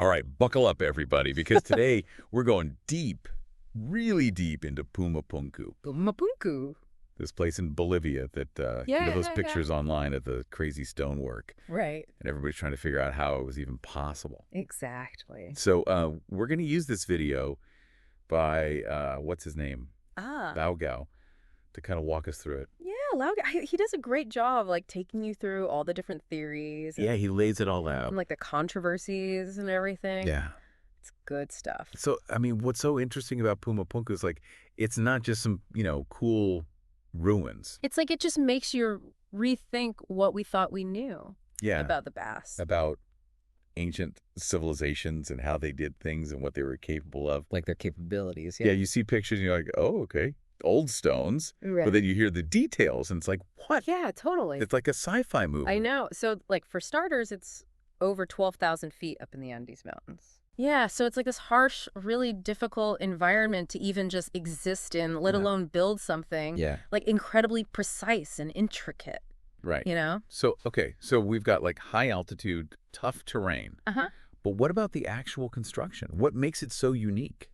All right, buckle up, everybody, because today we're going deep, really deep into Pumapunku, Pumapunku. this place in Bolivia that, those Yeah. pictures online of the crazy stonework, Right. and everybody's trying to figure out how it was even possible. Exactly. So we're going to use this video by, what's his name? Ah. Bao Gao, to kind of walk us through it. Yeah, Lau, he does a great job, like, taking you through all the different theories Yeah, he lays it all out. and, like, the controversies and everything. Yeah. It's good stuff. So, I mean, what's so interesting about Pumapunku is, like, it's not just some, cool ruins. It's like it just makes you rethink what we thought we knew Yeah. about the past. About ancient civilizations and how they did things and what they were capable of. Like their capabilities, Yeah, you see pictures and you're like, oh, okay, old stones. Right. But then you hear the details and it's like, what? Yeah, totally. It's like a sci-fi movie. I know. So, like, for starters, it's over 12,000 feet up in the Andes Mountains. Yeah, so it's like this harsh, really difficult environment to even just exist in, let alone build something. Yeah. Like, incredibly precise and intricate. Right. You know? So, okay, so we've got like high altitude, tough terrain. Uh-huh. But what about the actual construction? What makes it so unique?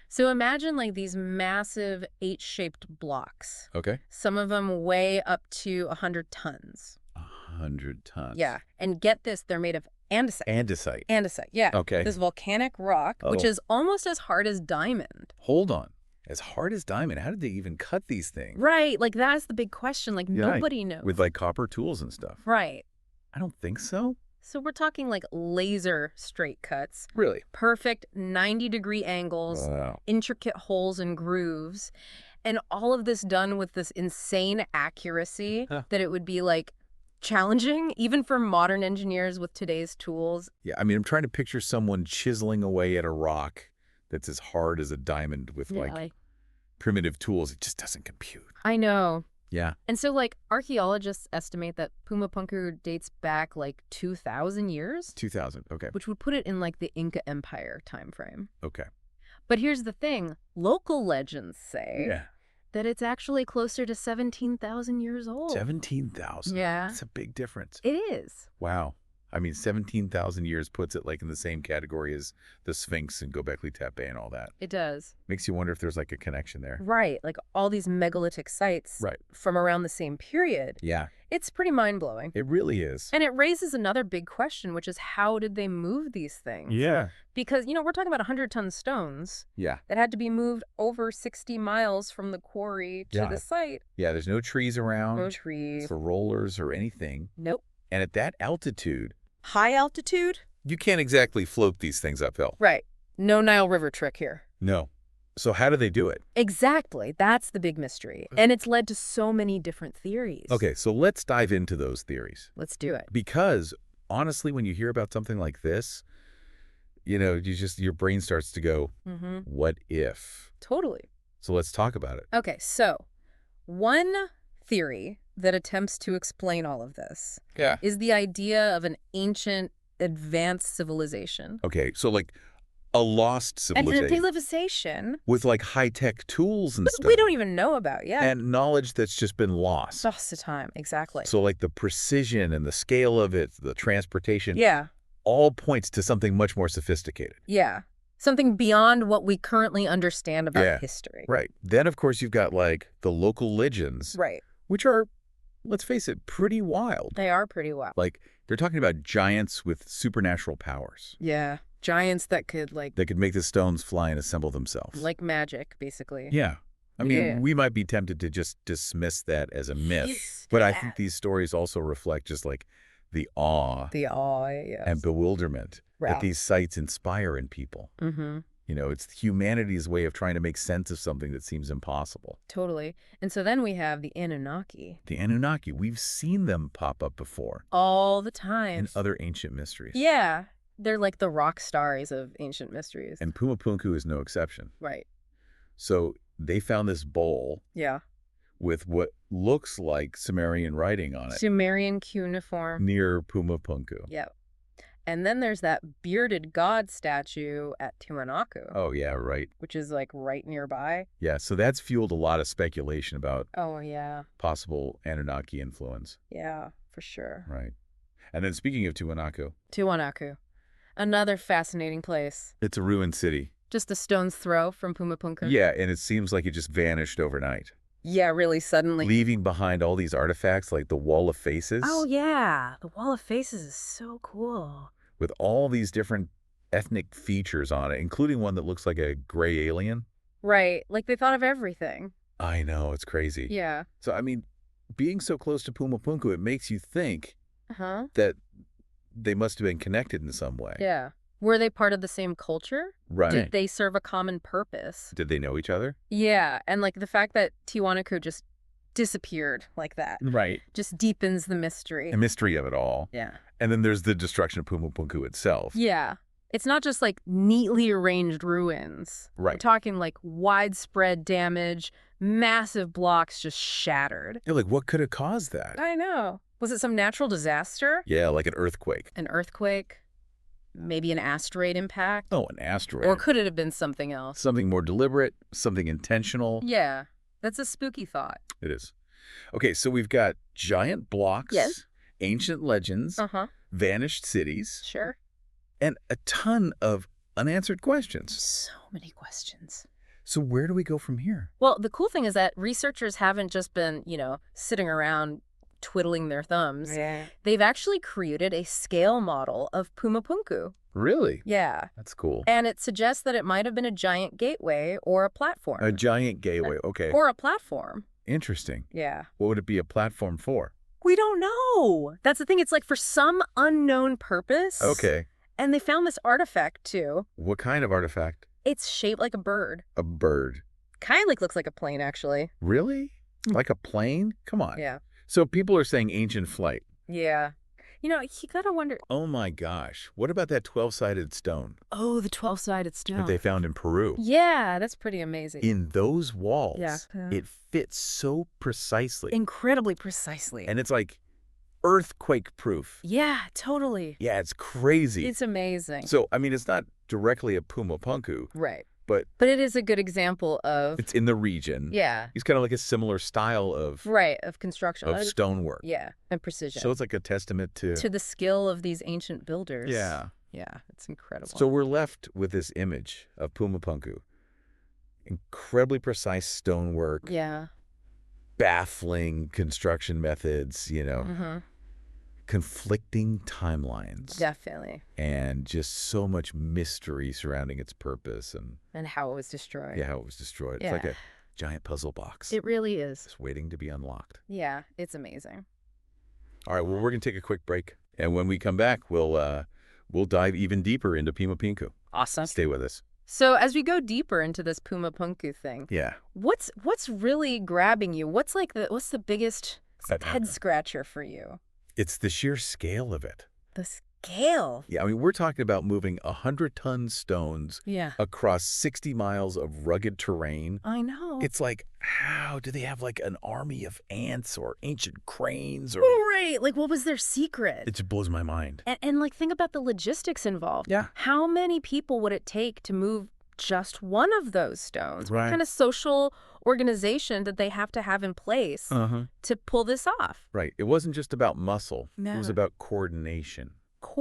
So imagine like these massive H-shaped blocks. Okay. Some of them weigh up to 100 tons. 100 tons. Yeah. And get this, they're made of andesite. Andesite. Andesite, yeah. Okay. This volcanic rock, which is almost as hard as diamond. Hold on. As hard as diamond, how did they even cut these things? Right. Like, that's the big question. Like, nobody knows. With, like, copper tools and stuff. Right. I don't think so. So we're talking, like, laser straight cuts. Really? Perfect 90-degree angles. Wow. Intricate holes and grooves. And all of this done with this insane accuracy that it would be, like, challenging, even for modern engineers with today's tools. Yeah, I mean, I'm trying to picture someone chiseling away at a rock that's as hard as a diamond with, like, primitive tools. It just doesn't compute. I know. Yeah. And so, like, archaeologists estimate that Pumapunku dates back, like, 2,000 years? 2,000, okay. Which would put it in, like, the Inca Empire time frame. Okay. But here's the thing. Local legends say that it's actually closer to 17,000 years old. 17,000? Yeah. That's a big difference. It is. Wow. I mean, 17,000 years puts it, like, in the same categorí as the Sphinx and Göbekli Tepe and all that. It does. Makes you wonder if there's, like, a connection there. Right. Like, all these megalithic sites from around the same period. Yeah. It's pretty mind-blowing. It really is. And it raises another big question, which is how did they move these things? Yeah. Because, we're talking about 100-ton stones that had to be moved over 60 miles from the quarry to the site. Yeah, there's no trees around. No trees. For rollers or anything. Nope. And at that altitude... High altitude? You can't exactly float these things uphill. Right. No Nile River trick here. No. So how do they do it? Exactly. That's the big mystery. And it's led to so many different theories. Okay, so let's dive into those theories. Let's do it. Because, honestly, when you hear about something like this, your brain starts to go, what if? Totally. So let's talk about it. Okay, so one theory that attempts to explain all of this is the idea of an ancient, advanced civilization. Okay, so like a lost civilization. And a civilization. With like high-tech tools and stuff. We don't even know about yet. And knowledge that's just been lost. Lost to time, exactly. So like the precision and the scale of it, the transportation. Yeah. All points to something much more sophisticated. Yeah. Something beyond what we currently understand about history. Right. Then, of course, you've got like the local legends. Right. Which are, let's face it, pretty wild. They are pretty wild. Like, they're talking about giants with supernatural powers. Yeah. Giants that could, like... That could make the stones fly and assemble themselves. Like magic, basically. Yeah. I mean, we might be tempted to just dismiss that as a myth. But I think these stories also reflect just, like, the awe. The awe, yes. And bewilderment that these sites inspire in people. Mm-hmm. It's humanity's way of trying to make sense of something that seems impossible. Totally. And so then we have the Anunnaki. The Anunnaki. We've seen them pop up before. All the time. In other ancient mysteries. Yeah. They're like the rock stars of ancient mysteries. And Pumapunku is no exception. Right. So they found this bowl. Yeah. With what looks like Sumerian writing on it. Sumerian cuneiform. Near Pumapunku. Yep. And then there's that bearded god statue at Tiwanaku. Oh, yeah, right. Which is, like, right nearby. Yeah, so that's fueled a lot of speculation about possible Anunnaki influence. Yeah, for sure. Right. And then speaking of Tiwanaku. Tiwanaku. Another fascinating place. It's a ruined city. Just a stone's throw from Pumapunku. Yeah, and it seems like it just vanished overnight. Yeah, really suddenly. Leaving behind all these artifacts like the Wall of Faces. Oh, yeah. The Wall of Faces is so cool. With all these different ethnic features on it, including one that looks like a gray alien. Right. Like they thought of everything. I know, it's crazy. Yeah. So, I mean, being so close to Pumapunku, it makes you think Uh-huh. that they must have been connected in some way. Yeah. Were they part of the same culture? Right. Did they serve a common purpose? Did they know each other? Yeah. And like the fact that Tiwanaku just disappeared like that Right. just deepens the mystery. The mystery of it all. Yeah. And then there's the destruction of Pumapunku itself. Yeah. It's not just like neatly arranged ruins. Right. We're talking like widespread damage, massive blocks just shattered. You're like, what could have caused that? I know. Was it some natural disaster? Yeah, like an earthquake. An earthquake? Maybe an asteroid impact? Oh, an asteroid. Or could it have been something else? Something more deliberate, something intentional. Yeah. That's a spooky thought. It is. Okay, so we've got giant blocks, Yes. ancient legends, Uh-huh. vanished cities, Sure. and a ton of unanswered questions. So many questions. So where do we go from here? Well, the cool thing is that researchers haven't just been, sitting around twiddling their thumbs. Yeah. They've actually created a scale model of Pumapunku. Really? Yeah. That's cool. And it suggests that it might have been a giant gateway or a platform. A giant gateway. Okay. Or a platform. Interesting. Yeah. What would it be a platform for? We don't know. That's the thing. It's like for some unknown purpose. Okay. And they found this artifact, too. What kind of artifact? It's shaped like a bird. A bird. Kind of like looks like a plane, actually. Really? Like a plane? Come on. Yeah. So people are saying ancient flight. Yeah. You gotta wonder. Oh my gosh. What about that 12-sided stone Oh, the 12-sided stone. that they found in Peru? Yeah, that's pretty amazing. In those walls, Yeah. it fits so precisely. Incredibly precisely. And it's like earthquake proof. Yeah, totally. Yeah, it's crazy. It's amazing. So, I mean, it's not directly a Pumapunku, Right. but it is a good example of. it's in the region. Yeah. It's kind of like a similar style of Right, of construction. of stonework. Yeah, and precision. So it's like a testament to to the skill of these ancient builders. Yeah. Yeah, it's incredible. So we're left with this image of Pumapunku. Incredibly precise stonework, Yeah. baffling construction methods, Mm-hmm. conflicting timelines, Definitely. and just so much mystery surrounding its purpose and And how it was destroyed. how it was destroyed. Yeah. It's like a giant puzzle box. It really is. Just waiting to be unlocked. Yeah, it's amazing. All right, well, we're going to take a quick break. And when we come back, we'll dive even deeper into Pumapunku. Awesome. Stay with us. So as we go deeper into this Pumapunku thing, Yeah. what's really grabbing you? What's the biggest head scratcher for you? It's the sheer scale of it. The scale. Yeah, I mean, we're talking about moving 100-ton stones Yeah. across 60 miles of rugged terrain. I know. It's like, how do they have like an army of ants or ancient cranes? Or Right. Like, what was their secret? it just blows my mind. And like, think about the logistics involved. Yeah. How many people would it take to move just one of those stones? Right. What kind of social organization did they have to have in place to pull this off? Right. It wasn't just about muscle. It was No. about coordination.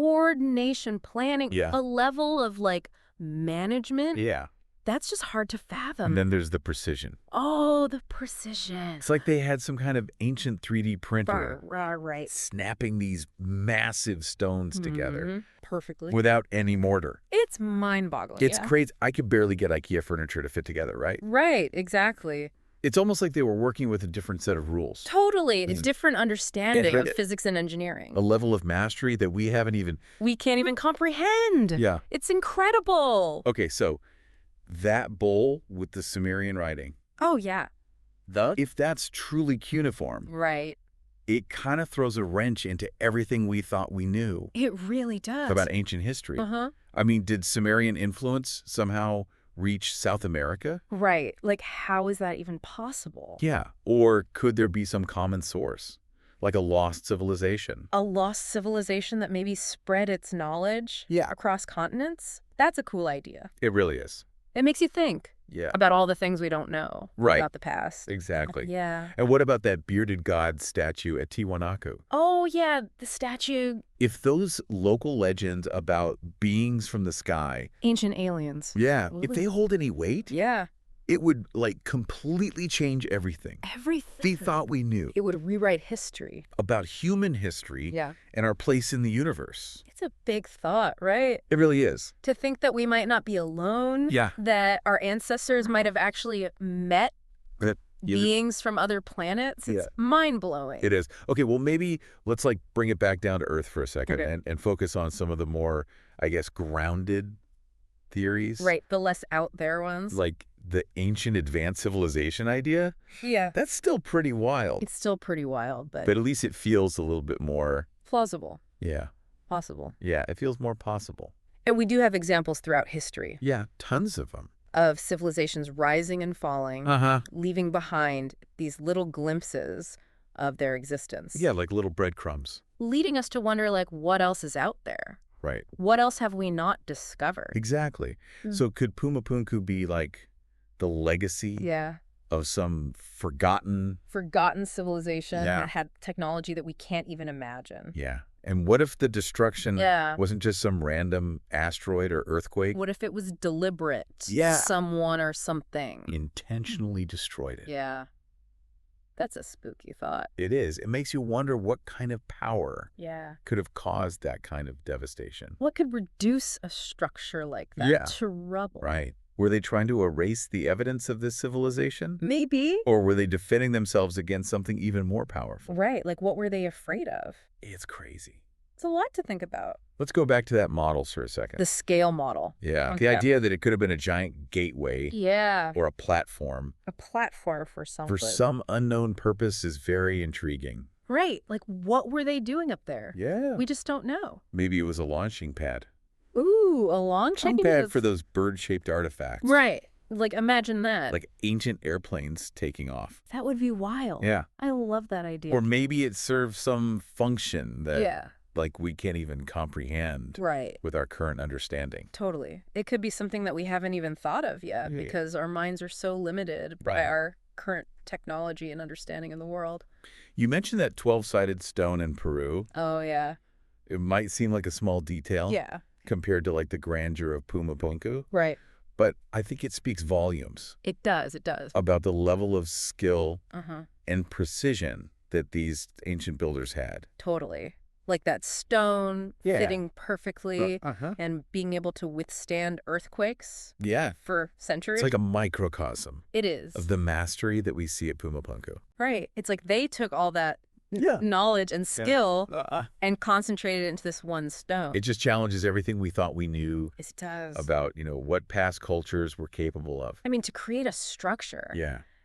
Coordination, planning, Yeah. a level of like management. Yeah. That's just hard to fathom. And then there's the precision. Oh, the precision. It's like they had some kind of ancient 3D printer Right. snapping these massive stones together Mhm. Perfectly. without any mortar. It's mind-boggling. It's yeah. crazy. I could barely get IKEA furniture to fit together, right? Right, exactly. It's almost like they were working with a different set of rules. Totally. A different understanding of It- physics and engineering. A level of mastery that we haven't even... We can't even comprehend. Yeah. It's incredible. Okay, so that bowl with the Sumerian writing, Oh, yeah. if that's truly cuneiform, Right. it kind of throws a wrench into everything we thought we knew It really does. about ancient history. Uh-huh. I mean, did Sumerian influence somehow reach South America? Right. Like, how is that even possible? Yeah. Or could there be some common source, like a lost civilization? A lost civilization that maybe spread its knowledge Yeah. across continents? That's a cool idea. It really is. It makes you think. Yeah. About all the things we don't know about the past. Exactly. Yeah. And what about that bearded god statue at Tiwanaku? Oh, yeah, the statue. If those local legends about beings from the sky, Ancient aliens. yeah, if they hold any weight, yeah, it would, like, completely change everything. Everything. We thought we knew. It would rewrite history. About human history and our place in the universe. It's a big thought, right? It really is. To think that we might not be alone. Yeah. That our ancestors might have actually met beings from other planets. It's mind-blowing. It is. Okay, well, maybe let's, like, bring it back down to Earth for a second and focus on some of the more, I guess, grounded theories. Right, the less out there ones. Like the ancient advanced civilization idea. Yeah. That's still pretty wild. It's still pretty wild, but at least it feels a little bit more plausible. Yeah. Possible. Yeah, it feels more possible. And we do have examples throughout history. Yeah, tons of them. Of civilizations rising and falling, leaving behind these little glimpses of their existence. Yeah, like little breadcrumbs. Leading us to wonder, like, what else is out there? Right. What else have we not discovered? Exactly. So could Pumapunku be like the legacy of some forgotten civilization that had technology that we can't even imagine? Yeah. And what if the destruction wasn't just some random asteroid or earthquake? What if it was deliberate? Yeah. Someone or something intentionally destroyed it. Yeah. That's a spooky thought. It is. It makes you wonder what kind of power Yeah. could have caused that kind of devastation. What could reduce a structure like that to rubble? Right. Were they trying to erase the evidence of this civilization? Maybe. Or were they defending themselves against something even more powerful? Right. Like, what were they afraid of? It's crazy. It's a lot to think about. Let's go back to that model for a second. The scale model. Yeah. The idea that it could have been a giant gateway. Yeah. Or a platform. A platform for something. For some unknown purpose is very intriguing. Right. Like, what were they doing up there? Yeah. We just don't know. Maybe it was a launching pad. Ooh, a launching pad for those bird-shaped artifacts. Right. Like, imagine that. Like ancient airplanes taking off. That would be wild. Yeah. I love that idea. Or maybe it serves some function that like we can't even comprehend with our current understanding. Totally. It could be something that we haven't even thought of yet because our minds are so limited by our current technology and understanding in the world. You mentioned that 12-sided stone in Peru. Oh, yeah. It might seem like a small detail. Yeah. Compared to like the grandeur of Pumapunku. Right. But I think it speaks volumes. It does. It does. About the level of skill and precision that these ancient builders had. Totally. Like that stone fitting perfectly and being able to withstand earthquakes for centuries. It's like a microcosm. It is. Of the mastery that we see at Pumapunku. Right. It's like they took all that knowledge and skill and concentrated it into this one stone. It just challenges everything we thought we knew it does. About, what past cultures were capable of. I mean, to create a structure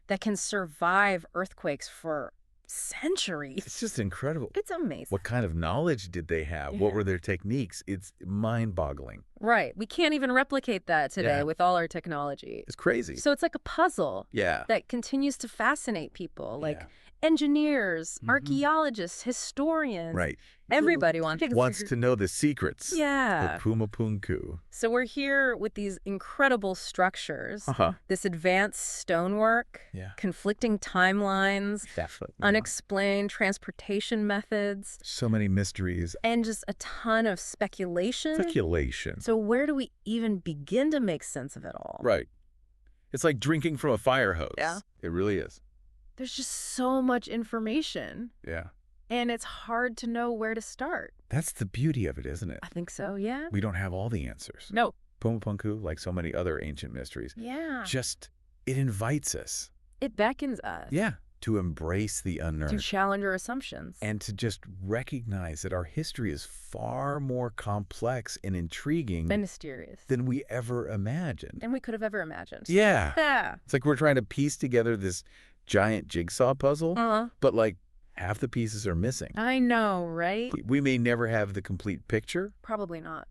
that can survive earthquakes for centuries. It's just incredible. It's amazing. What kind of knowledge did they have? What were their techniques? It's mind-boggling. Right. We can't even replicate that today with all our technology. It's crazy. So it's like a puzzle that continues to fascinate people. Like engineers, archaeologists, historians. Right. Everybody wants to know the secrets of Pumapunku. So we're here with these incredible structures, this advanced stonework, conflicting timelines, unexplained transportation methods. So many mysteries. And just a ton of speculation. So where do we even begin to make sense of it all? Right. It's like drinking from a fire hose. Yeah. It really is. There's just so much information. Yeah. And it's hard to know where to start. That's the beauty of it, isn't it? I think so, yeah. We don't have all the answers. No. Pumapunku, like so many other ancient mysteries, it invites us. It beckons us. Yeah. To embrace the unknown. To challenge our assumptions. And to just recognize that our history is far more complex and intriguing. And mysterious. Than we ever imagined. Than we could have ever imagined. Yeah. Yeah. It's like we're trying to piece together this giant jigsaw puzzle, but like half the pieces are missing. I know, right? We may never have the complete picture. Probably not.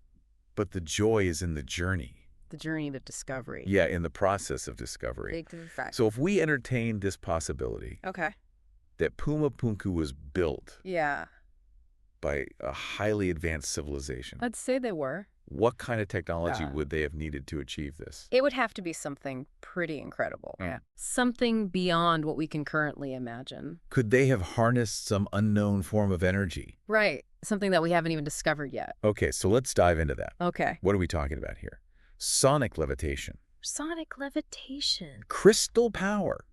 But the joy is in the journey. The journey to discovery. Yeah, in the process of discovery. Big fact. So if we entertain this possibility that Pumapunku was built by a highly advanced civilization. I'd say they were. What kind of technology would they have needed to achieve this? It would have to be something pretty incredible. Yeah. Something beyond what we can currently imagine. Could they have harnessed some unknown form of energy? Right. Something that we haven't even discovered yet. Okay, so let's dive into that. Okay. What are we talking about here? Sonic levitation. Sonic levitation. Crystal power.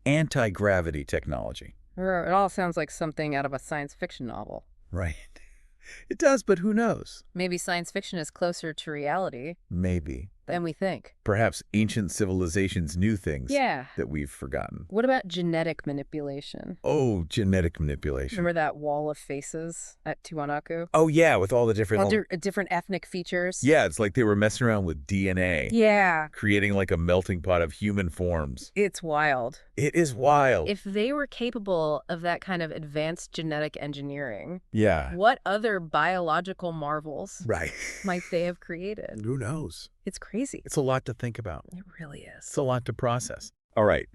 Anti-gravity technology. It all sounds like something out of a science fiction novel. Right. It does, but who knows? Maybe science fiction is closer to reality Maybe. than we think. Perhaps ancient civilizations knew things Yeah. that we've forgotten. What about genetic manipulation? Oh, genetic manipulation. Remember that wall of faces at Tiwanaku? Oh, yeah, with all the different... All different ethnic features? Yeah, it's like they were messing around with DNA. Yeah. Creating like a melting pot of human forms. It's wild. It is wild. If they were capable of that kind of advanced genetic engineering, yeah. What other biological marvels Right. might they have created? Who knows? It's crazy. It's a lot to think about. It really is. It's a lot to process. All right.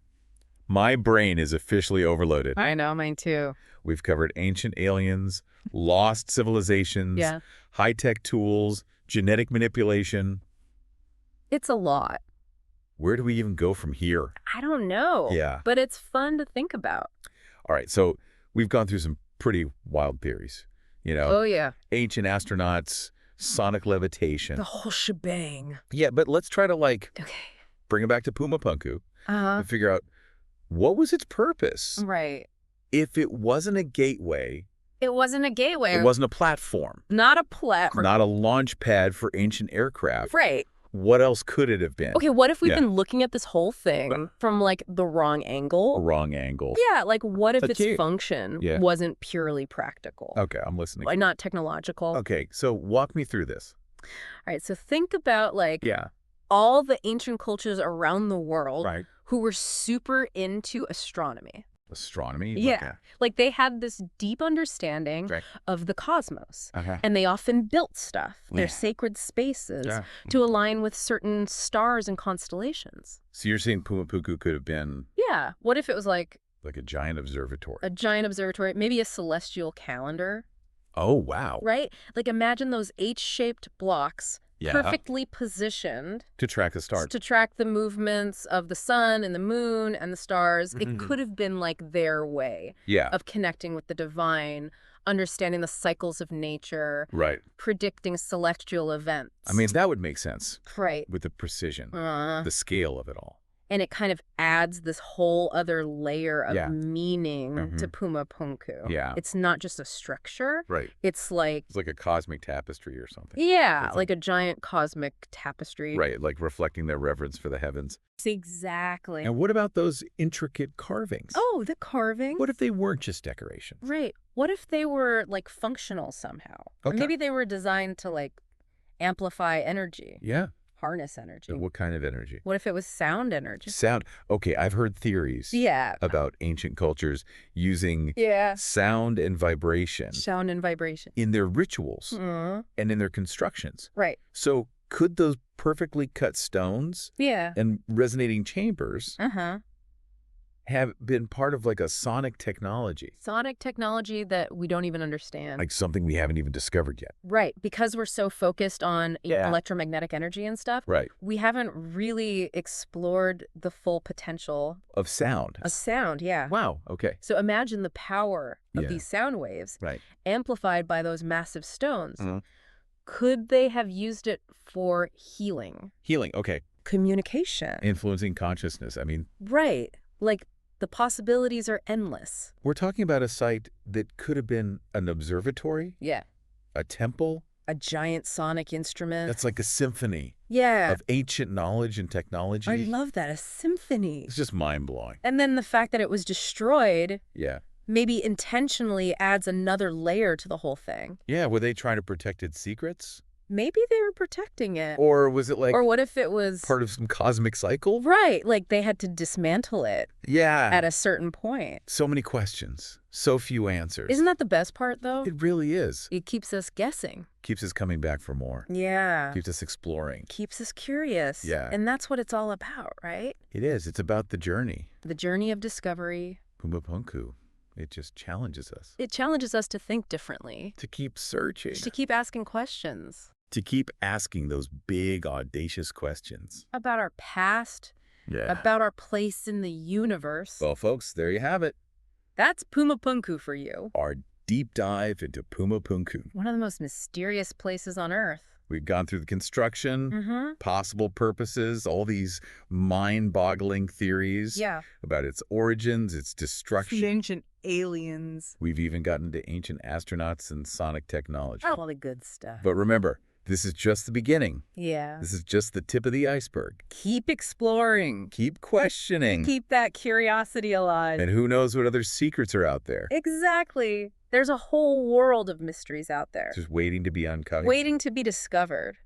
My brain is officially overloaded. I know, mine too. We've covered ancient aliens, lost civilizations, Yeah. high-tech tools, genetic manipulation. It's a lot. Where do we even go from here? I don't know. Yeah. But it's fun to think about. All right, so we've gone through some pretty wild theories. You know, Oh, yeah. ancient astronauts, sonic levitation. The whole shebang. Yeah, but let's try to, like, Okay. bring it back to Pumapunku Uh-huh. and figure out what was its purpose. Right. If it wasn't a gateway, It wasn't a gateway. it wasn't a platform, Not a platform. not a launch pad for ancient aircraft. Right. What else could it have been? Okay, what if we've Yeah. been looking at this whole thing from, like, the wrong angle? A wrong angle. Yeah, like, what if That's its it. function Yeah. wasn't purely practical? Okay, I'm listening. Like, not technological? Okay, so walk me through this. All right, so think about, like, Yeah. all the ancient cultures around the world Right. who were super into astronomy. Astronomy? Yeah. Like, they had this deep understanding Right. of the cosmos. Okay. And they often built stuff, their Yeah. sacred spaces, Yeah. to align with certain stars and constellations. So you're saying Pumapunku could have been Yeah. What if it was like like a giant observatory? a giant observatory, maybe a celestial calendar, Oh, wow. right? Like, imagine those H-shaped blocks Yeah. perfectly positioned To track the stars. to track the movements of the sun and the moon and the stars. It could have been like their way Yeah. of connecting with the divine, understanding the cycles of nature, Right. predicting celestial events. I mean, that would make sense Right. with the precision, Uh, the scale of it all. and it kind of adds this whole other layer of Yeah. meaning to Pumapunku. Yeah. It's not just a structure. Right. It's like, It's like a cosmic tapestry or something. yeah, It's like a giant cosmic tapestry. Right, like reflecting their reverence for the heavens. Exactly. And what about those intricate carvings? Oh, the carving. What if they weren't just decoration? Right. What if they were, like, functional somehow? Or Okay. maybe they were designed to, like, amplify energy, Yeah. harness energy. What kind of energy? What if it was sound energy? Sound. Okay, I've heard theories Yeah. about ancient cultures using Yeah. sound and vibration Sound and vibration. in their rituals Mm. and in their constructions. Right. So could those perfectly cut stones Yeah. and resonating chambers Uh-huh. have been part of like a sonic technology? Sonic technology that we don't even understand. Like something we haven't even discovered yet. Right. Because we're so focused on Yeah. electromagnetic energy and stuff, Right. we haven't really explored the full potential Of sound. of sound. Yeah. Wow. Okay. So imagine the power of Yeah. these sound waves Right. amplified by those massive stones. Mhm. Could they have used it for healing? Healing. Okay. Communication. Influencing consciousness. I mean, Right. Like, the possibilities are endless. we're talking about a site that could have been an observatory, Yeah. a temple. A giant sonic instrument. That's like a symphony Yeah. of ancient knowledge and technology. I love that. A symphony. It's just mind-blowing. And then the fact that it was destroyed Yeah. maybe intentionally adds another layer to the whole thing. Yeah, were they trying to protect its secrets? Maybe they were protecting it. Or was it like Or what if it was... part of some cosmic cycle? Right. Like, they had to dismantle it Yeah. at a certain point. So many questions. So few answers. Isn't that the best part, though? It really is. It keeps us guessing. Keeps us coming back for more. Yeah. Keeps us exploring. Keeps us curious. Yeah. And that's what it's all about, right? It is. It's about the journey. The journey of discovery. Pumapunku. It just challenges us It challenges us to think differently, to keep searching. to keep asking questions. To keep asking those big, audacious questions. About our past, Yeah. about our place in the universe. Well, folks, there you have it. That's Pumapunku for you. Our deep dive into Pumapunku. One of the most mysterious places on Earth. We've gone through the construction, possible purposes, all these mind-boggling theories about its origins, its destruction. The ancient aliens. We've even gotten to ancient astronauts and sonic technology. All the good stuff. But remember, this is just the beginning. Yeah. This is just the tip of the iceberg. Keep exploring. Keep questioning. Keep that curiosity alive. And who knows what other secrets are out there. Exactly. There's a whole world of mysteries out there. Just waiting to be uncovered. Waiting to be discovered.